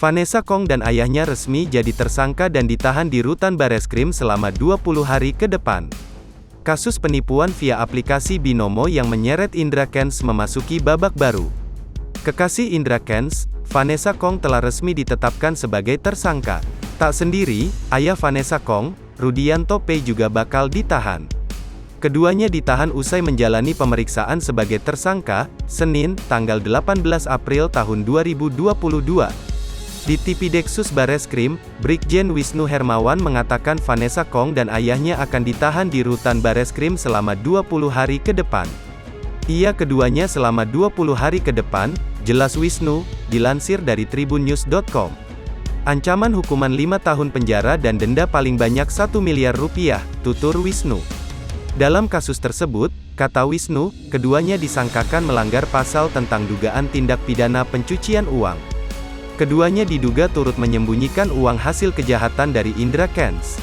Vanessa Kong dan ayahnya resmi jadi tersangka dan ditahan di rutan Bareskrim selama 20 hari ke depan. Kasus penipuan via aplikasi Binomo yang menyeret Indra Kents memasuki babak baru. Kekasih Indra Kents, Vanessa Kong telah resmi ditetapkan sebagai tersangka. Tak sendiri, ayah Vanessa Kong, Rudianto Pei juga bakal ditahan. Keduanya ditahan usai menjalani pemeriksaan sebagai tersangka, Senin, tanggal 18 April tahun 2022. Di Tipideksus Bareskrim, Brigjen Wisnu Hermawan mengatakan Vanessa Kong dan ayahnya akan ditahan di rutan Bareskrim selama 20 hari ke depan. Iya, keduanya selama 20 hari ke depan, jelas Wisnu, dilansir dari tribunnews.com. Ancaman hukuman 5 tahun penjara dan denda paling banyak 1 miliar rupiah, tutur Wisnu. Dalam kasus tersebut, kata Wisnu, keduanya disangkakan melanggar pasal tentang dugaan tindak pidana pencucian uang. Keduanya diduga turut menyembunyikan uang hasil kejahatan dari Indra Kents.